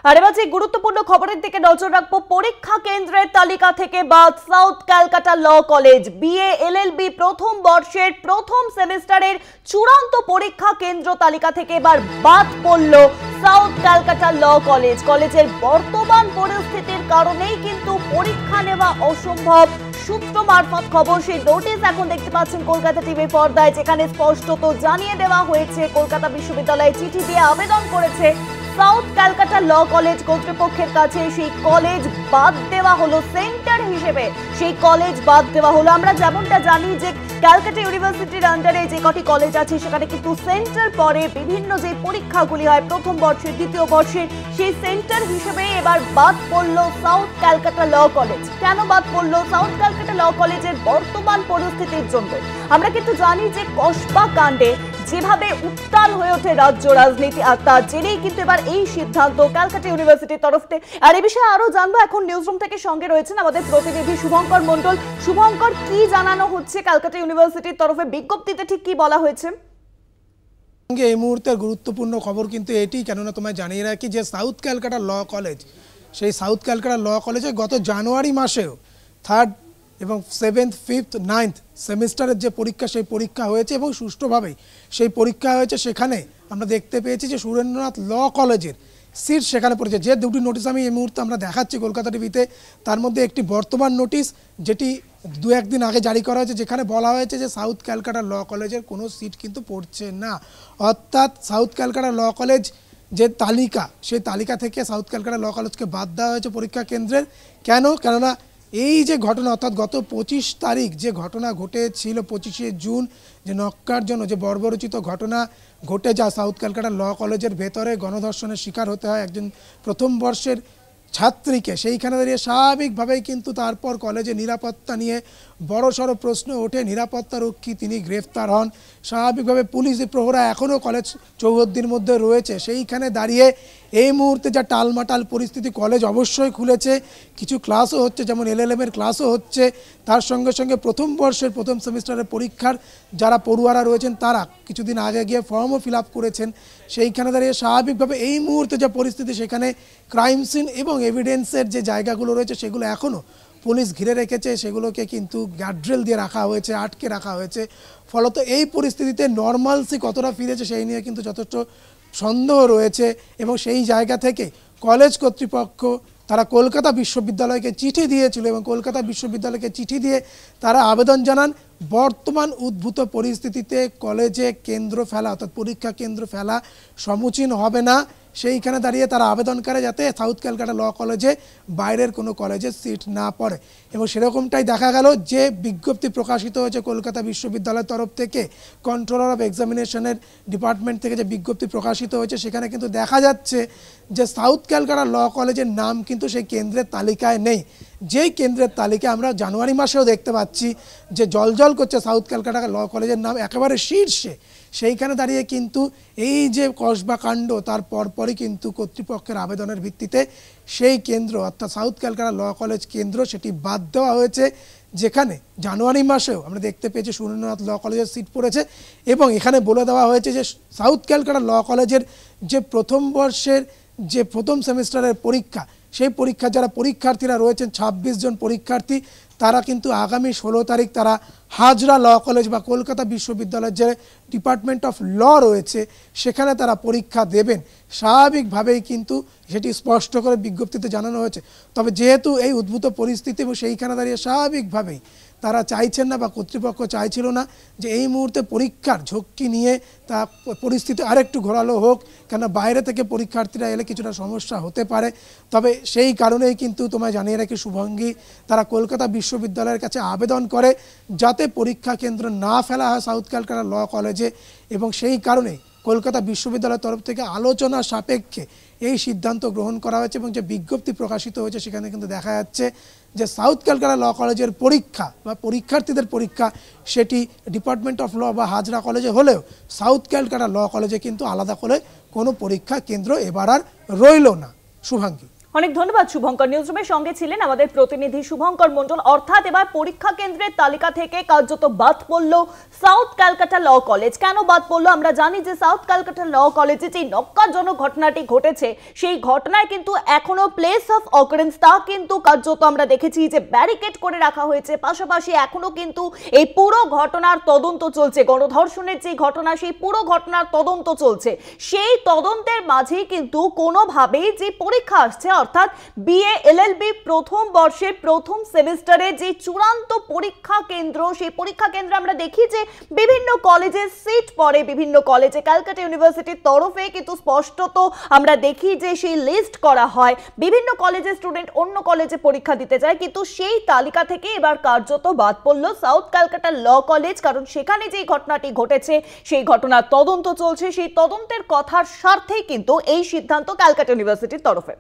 আর এবার যে গুরুত্বপূর্ণ খবরের দিকে নজর রাখবো, পরীক্ষা কেন্দ্রের তালিকা থেকে বাদ South Calcutta Law College. BA LLB প্রথম বর্ষের প্রথম সেমিস্টারের চূড়ান্ত পরীক্ষা কেন্দ্র তালিকা থেকে এবার বাদ পড়ল সাউথ ক্যালকাটা ল কলেজ। কলেজের বর্তমান পরিস্থিতির কারণেই কিন্তু পরীক্ষা নেওয়া অসম্ভব। সূত্র মারফত খবর, সেই নোটিশ এখন দেখতে পাচ্ছেন কলকাতা টিভি পর্দায়, যেখানে স্পষ্টত জানিয়ে দেওয়া হয়েছে কলকাতা বিশ্ববিদ্যালয়ে চিঠি দিয়ে আবেদন করেছে সাউথ ক্যালকাটা ল কলেজ কর্তৃপক্ষের কাছে। সেই কলেজ বাদ দেওয়া হলো সেন্টার হিসেবে, সেই কলেজ বাদ দেওয়া হলো। আমরা যেমনটা জানি যে ক্যালকাটা ইউনিভার্সিটির আন্ডারে যে কটি কলেজ আছে সেখানে কিন্তু সেন্টার পরে বিভিন্ন যে পরীক্ষাগুলি হয় প্রথম বর্ষের দ্বিতীয় বর্ষের, সেই সেন্টার হিসেবে এবার বাদ পড়লো সাউথ ক্যালকাটা ল কলেজ। কেন বাদ পড়লো সাউথ ক্যালকাটা ল কলেজের বর্তমান পরিস্থিতির জন্য? আমরা কিন্তু জানি যে কসবা কাণ্ডে যেভাবে উত্তাল হয়ে ওঠে রাজ্য রাজনীতি, আর তার জেরেই কিন্তু এবার এই সিদ্ধান্ত ক্যালকাটা ইউনিভার্সিটির তরফ থেকে। আর এই বিষয়ে আরো জানবো, এখন নিউজরুম থেকে সঙ্গে রয়েছেন আমাদের প্রতিনিধি শুভঙ্কর মন্ডল। শুভঙ্কর, কি জানানো হচ্ছে ক্যালকাটা ইউনিভার্সিটির তরফে? বিজ্ঞপ্তিতে ঠিক কি বলা হয়েছে? এই মুহূর্তের গুরুত্বপূর্ণ খবর কিন্তু এটি, কেননা তোমায় জানিয়ে রাখি যে সাউথ ক্যালকাটা ল কলেজ, সেই সাউথ ক্যালকাটা ল কলেজে গত জানুয়ারি মাসেও 3rd এবং 7th, 5th, 9th সেমিস্টারের যে পরীক্ষা, সেই পরীক্ষা হয়েছে এবং সুষ্ঠুভাবেই সেই পরীক্ষা হয়েছে। সেখানে আমরা দেখতে পেয়েছি যে সুরেন্দ্রনাথ ল কলেজের সিট সেখানে পড়েছে। যে দুটি নোটিশ আমি এই মুহূর্তে আমরা দেখাচ্ছি কলকাতা টিভিতে, তার মধ্যে একটি বর্তমান নোটিশ যেটি 2-1 দিন আগে জারি করা হয়েছে, যেখানে বলা হয়েছে যে সাউথ ক্যালকাটা ল কলেজের কোনো সিট কিন্তু পড়ছে না। অর্থাৎ সাউথ ক্যালকাটা ল কলেজ যে তালিকা, সেই তালিকা থেকে সাউথ ক্যালকাটা ল কলেজকে বাদ দেওয়া হয়েছে পরীক্ষা কেন্দ্রের। কেননা এই যে ঘটনা, অর্থাৎ গত 25 তারিখ যে ঘটনা ঘটেছিল, 25শে জুন, যে নক্কার জন্য যে বর্বরচিত ঘটনা ঘটে যায় সাউথ ক্যালকাটা ল কলেজের ভেতরে, গণধর্ষণের শিকার হতে হয় একজন প্রথম বর্ষের ছাত্রীকে। সেইখানে দাঁড়িয়ে স্বাভাবিকভাবেই কিন্তু তারপর কলেজে নিরাপত্তা নিয়ে বড়সড় প্রশ্ন ওঠে। নিরাপত্তারক্ষী তিনি গ্রেফতার হন। স্বাভাবিকভাবে পুলিশ প্রহরা এখনও কলেজ চৌহদ্দির মধ্যে রয়েছে। সেইখানে দাঁড়িয়ে এই মুহূর্তে যা টালমাটাল পরিস্থিতি, কলেজ অবশ্যই খুলেছে, কিছু ক্লাসও হচ্ছে, যেমন LLM-এর ক্লাসও হচ্ছে। তার সঙ্গে সঙ্গে প্রথম বর্ষের প্রথম সেমিস্টারের পরীক্ষার যারা পড়ুয়ারা রয়েছেন তারা কিছুদিন আগে গিয়ে ফর্মও ফিল আপ করেছেন। সেইখানে দাঁড়িয়ে স্বাভাবিকভাবে এই মুহূর্তে যা পরিস্থিতি, সেখানে ক্রাইম সিন এবং এভিডেন্সের যে জায়গাগুলো রয়েছে সেগুলো এখনও পুলিশ ঘিরে রেখেছে, সেগুলোকে কিন্তু গার্ডরেল দিয়ে রাখা হয়েছে, আটকে রাখা হয়েছে। ফলত এই পরিস্থিতিতে নর্মালসি কতটা ফিরেছে সেই নিয়ে কিন্তু যথেষ্ট সন্দেহ রয়েছে। এবং সেই জায়গা থেকে কলেজ কর্তৃপক্ষ তারা কলকাতা বিশ্ববিদ্যালয়কে চিঠি দিয়েছিল এবং কলকাতা বিশ্ববিদ্যালয়কে চিঠি দিয়ে তারা আবেদন জানান বর্তমান উদ্ভূত পরিস্থিতিতে কলেজে কেন্দ্র ফেলা, অর্থাৎ পরীক্ষা কেন্দ্র ফেলা সমীচীন হবে না। সেইখানে দাঁড়িয়ে তারা আবেদন করে যাতে সাউথ ক্যালকাটা ল কলেজে বাইরের কোনো কলেজে সিট না পড়ে। এবং সেরকমটাই দেখা গেল যে বিজ্ঞপ্তি প্রকাশিত হয়েছে কলকাতা বিশ্ববিদ্যালয়ের তরফ থেকে, কন্ট্রোলার অফ এক্সামিনেশনের ডিপার্টমেন্ট থেকে যে বিজ্ঞপ্তি প্রকাশিত হয়েছে, সেখানে কিন্তু দেখা যাচ্ছে যে সাউথ ক্যালকাটা ল কলেজের নাম কিন্তু সেই কেন্দ্রের তালিকায় নেই। যেই কেন্দ্রের তালিকা আমরা জানুয়ারি মাসেও দেখতে পাচ্ছি যে জলজল করছে সাউথ ক্যালকাটা ল কলেজের নাম একেবারে শীর্ষে, সেইখানে দাঁড়িয়ে কিন্তু এই যে কসবা কাণ্ড, তার পরপরই কিন্তু কর্তৃপক্ষের আবেদনের ভিত্তিতে সেই কেন্দ্র, অর্থাৎ সাউথ ক্যালকাটা ল কলেজ কেন্দ্র, সেটি বাদ দেওয়া হয়েছে। যেখানে জানুয়ারি মাসেও আমরা দেখতে পেয়েছি সুরেন্দ্রনাথ ল কলেজের সিট পড়েছে। এবং এখানে বলে দেওয়া হয়েছে যে সাউথ ক্যালকাটা ল কলেজের যে প্রথম বর্ষের যে প্রথম সেমিস্টারের পরীক্ষা, সেই পরীক্ষা যারা পরীক্ষার্থীরা রয়েছেন 26 জন পরীক্ষার্থী, তারা কিন্তু আগামী 16 তারিখ তারা হাজরা ল কলেজ বা কলকাতা বিশ্ববিদ্যালয়ের যে ডিপার্টমেন্ট অফ ল রয়েছে সেখানে তারা পরীক্ষা দেবেন। স্বাভাবিকভাবেই কিন্তু সেটি স্পষ্ট করে বিজ্ঞপ্তিতে জানানো হয়েছে। তবে যেহেতু এই উদ্ভূত পরিস্থিতি এবং সেইখানে দাঁড়িয়ে স্বাভাবিকভাবেই তারা চাইছেন না বা কর্তৃপক্ষ চাইছিল না যে এই মুহূর্তে পরীক্ষার ঝক্কি নিয়ে তা পরিস্থিতি আরেকটু ঘোরালো হোক, কেন বাইরে থেকে পরীক্ষার্থীরা এলে কিছুটা সমস্যা হতে পারে। তবে সেই কারণেই কিন্তু তোমায় জানিয়ে রাখি শুভঙ্গী, তারা কলকাতা বিশ্ববিদ্যালয়ের কাছে আবেদন করে যাতে পরীক্ষা কেন্দ্র না ফেলা হয় সাউথ ক্যালকাটা ল কলেজে। এবং সেই কারণে কলকাতা বিশ্ববিদ্যালয়ের তরফ থেকে আলোচনা সাপেক্ষে এই সিদ্ধান্ত গ্রহণ করা হয়েছে। এবং যে বিজ্ঞপ্তি প্রকাশিত হয়েছে সেখানে কিন্তু দেখা যাচ্ছে যে সাউথ ক্যালকাটা ল কলেজের পরীক্ষা বা পরীক্ষার্থীদের পরীক্ষা সেটি ডিপার্টমেন্ট অফ ল বা হাজরা কলেজে হলেও সাউথ ক্যালকাটা ল কলেজে কিন্তু আলাদা করে কোনো পরীক্ষা কেন্দ্র এবার আর রইল না। শুভাঙ্গী। অনেক ধন্যবাদ শুভঙ্কর। নিউজরুমের সঙ্গে ছিলেন আমাদের প্রতিনিধি শুভঙ্কর মণ্ডল। অর্থাৎ এবার পরীক্ষা কেন্দ্রের তালিকা থেকে কার্যত বাদ পড়ল সাউথ ক্যালকাটা ল কলেজ। কেন বাদ পড়লো? আমরা জানি যে সাউথ ক্যালকাটা ল কলেজে যে নক্কারজনক ঘটনাটি ঘটেছে, সেই ঘটনায় কিন্তু এখনো প্লেস অফ অকারেন্স তা কিন্তু কার্যত আমরা দেখেছি যে ব্যারিকেড করে রাখা হয়েছে। পাশাপাশি এখনো কিন্তু এই পুরো ঘটনার তদন্ত চলছে। গণধর্ষণের যে ঘটনা, সেই পুরো ঘটনার তদন্ত চলছে। সেই তদন্তের মাঝেই কিন্তু কোনোভাবেই যে পরীক্ষা আসছে, অর্থাৎ বিএ এলএলবি প্রথম বর্ষের প্রথম সেমিস্টারে যে চূড়ান্ত পরীক্ষা কেন্দ্র, সেই পরীক্ষা কেন্দ্রে আমরা দেখি যে বিভিন্ন কলেজে সিট পড়ে, বিভিন্ন কলেজে ক্যালকাটা ইউনিভার্সিটির তরফে কিন্তু স্পষ্টত আমরা দেখি যে সেই লিস্ট করা হয়। বিভিন্ন কলেজের স্টুডেন্ট অন্য কলেজে পরীক্ষা দিতে যায়, কিন্তু সেই তালিকা থেকে এবার কার্যত বাদ পড়ল সাউথ ক্যালকাটা ল কলেজ। কারণ সেখানে যে ঘটনাটি ঘটেছে, সেই ঘটনার তদন্ত চলছে। সেই তদন্তের কথার স্বার্থেই কিন্তু এই সিদ্ধান্ত ক্যালকাটা ইউনিভার্সিটির তরফে।